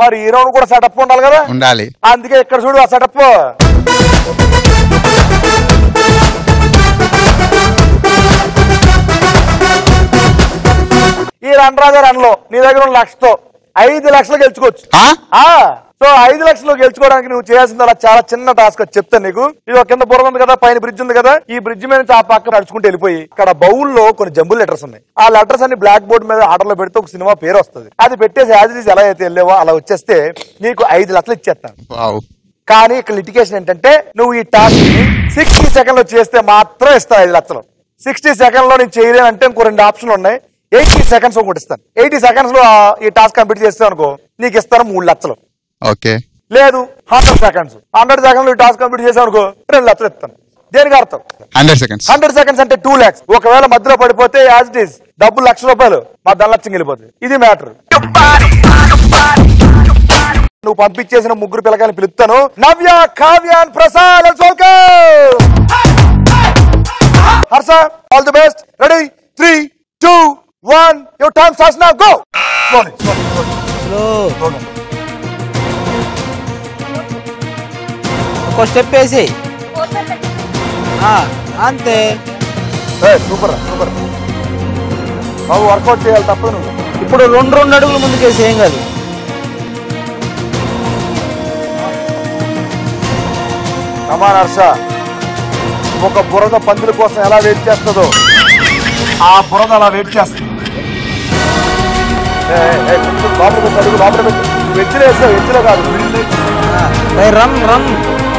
మరి ఈ రౌండ్ కూడా సెటప్ ఉండాలి కదా. ఉండాలి. అందుకే ఇక్కడ చూడు ఆ సెటప్. ఈ రన్ రాజా రన్ లో నీ దగ్గర 1 లక్షతో 5 లక్షలు గెలుచుకోవచ్చు. సో 5 లక్షలు గెలుచుకోవడానికి నువ్వు చేయాల్సింది చాలా చిన్న టాస్క్ చెప్తాను నీకు. ఇది ఒక కింద బుర్ర ఉంది కదా, పైన బ్రిడ్జ్ ఉంది కదా, ఈ బ్రిడ్జ్ మీద నుంచి ఆ పక్క నడుచుకుంటూ వెళ్ళిపోయి ఇక్కడ బౌల్లో కొన్ని జంబుల్ లెటర్స్ ఉన్నాయి. ఆ లెటర్స్ అన్ని బ్లాక్ బోర్డ్ మీద ఆర్డర్ లో పెడితే ఒక సినిమా పేరు వస్తుంది. అది పెట్టేసి యాజ్ ఇట్ ఈజ్ ఎలా అయితే వెళ్ళావో అలా వచ్చేస్తే నీకు 5 లక్షలు ఇచ్చేస్తాను. కానీ ఇక్కడ లిటికేషన్ ఏంటంటే నువ్వు ఈ టాస్క్ ని 60 సెకండ్లో చేస్తే మాత్రం ఇస్తాను 5 లక్షలు. 60 సెకండ్ లో నేను చేయలేనంటే ఇంకో 2 ఆప్షన్లు ఉన్నాయి. 80 సెకండ్స్ ఒకటి ఇస్తాను. 80 సెకండ్స్ లో ఈ టాస్క్ కంప్లీట్ చేస్తాను అనుకో నీకు ఇస్తాను 3 లక్షలు. ఓకే. లేదు 100 సెకండ్స్ 100 సెకండ్స్ లో టాస్క్ కంప్లీట్ చేసావు అనుకో 2 లక్షలు ఇస్తాను. దేనికి అర్థం? 100 సెకండ్స్ అంటే 2 lakhs. ఒకవేళ మధ్యలో పడిపోతే యాజ్ ఇట్ ఈస్ డబ్బులు ₹1,00,000 మా ధనలక్ష్యం వెళ్ళిపోతుంది. ఇది మ్యాటర్. నువ్వు పంపించేసిన 3 పిల్లకాయలు పిలుస్తాను. Navya, Kavya, Prasad. Harsha, all the best. Ready 3, 2, 1. Your time starts now. Go. ఒక స్టెప్ వేసి అంతే. సూపర్ సూపర్ బాబు. వర్కౌట్ చేయాలి తప్పదు. నువ్వు ఇప్పుడు 2 అడుగులు ముందుకేసి ఏం కాదు. కమాన్ హర్ష. ఒక బురద పందుల కోసం ఎలా వెయిట్ చేస్తుందో ఆ బురద అలా వెయిట్ చేస్తుంది. వెజ్జిలో వేసావు, వెజ్జిలో కాదు. రన్ రన్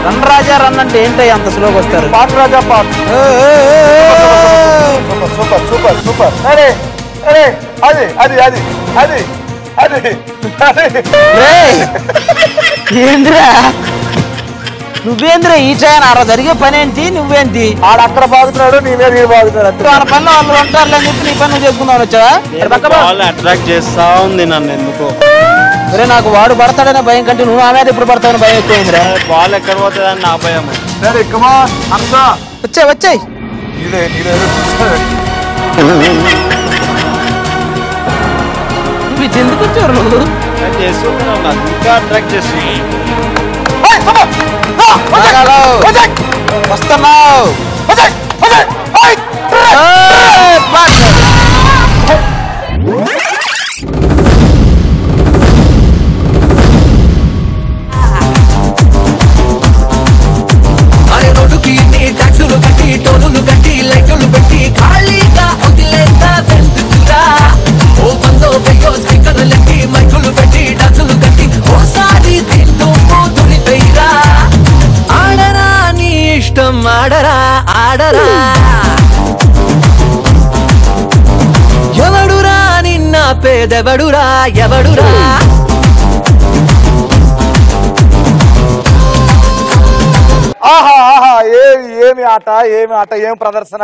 రన్ రాజా రన్ అంటే ఏంటో అంత స్లోగా వస్తారు. పాట రాజా పాట. Super super super. అరే అరే అది అది అది అది అది ఏంద్రా నువ్వేంద్రా ఈ టైం అలా జరిగే పని ఏంటి? నువ్వేంటి ఆడ అక్కడ బాగుతున్నాడు, నీవే నీ బాగుతున్నాడు. మన పనిలో వాళ్ళు ఉంటారులే అని చెప్పి నీ పని నువ్వు చేసుకుందామని వచ్చావా? అట్రాక్ట్ చేస్తా ఉంది నన్ను ఎందుకో. అరే నాకు వాడు పడతాడనే భయం కంటే నువ్వు ఆమె ఇప్పుడు పడతావని భయం ఎక్కువైందిరా. బాల్ ఎక్కడ పోతుందని నా భయం. సరే కమాన్ హర్ష. వచ్చాయి వచ్చాయి. నువ్వు ఎందుకు వచ్చారు? నువ్వు చేస్తున్నావు నాకు ఇంకా అట్రాక్ట్ చేస్తున్నావు. వస్తున్నావు. రోడ్డుకి ట్యాక్సులు కట్టి టోలులు కట్టి లైట్లు పెట్టి ఖాళీగా వదిలేస్తా వెందుకురా? ఓ బందో పెయ్యో స్పీకర్లు లెక్కి మైకులు పెట్టి డాన్సులు కట్టి ఓసారి తింటూ పోతురిపోయిరా. ఆడరా నీ ఇష్టం, ఆడరా ఆడరా. ఎవడురా నిన్న పేదెవడురా ఎవడురా? ఆహా ఆహా ఏమి ఆట, ఏమి ఆట, ఏం ప్రదర్శన.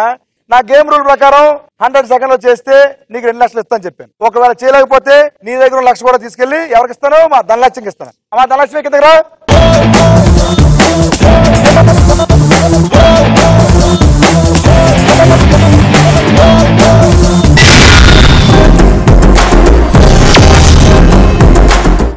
నా గేమ్ రూల్ ప్రకారం 100 సెకండ్లో చేస్తే నీకు 2 లక్షలు ఇస్తాను చెప్పాను. ఒకవేళ చేయలేకపోతే నీ దగ్గర 1 లక్ష కూడా తీసుకెళ్లి ఎవరికి ఇస్తాను? మా ధనలక్ష్మికి ఇస్తాను. మా ధనలక్ష్మి కిందకి రా.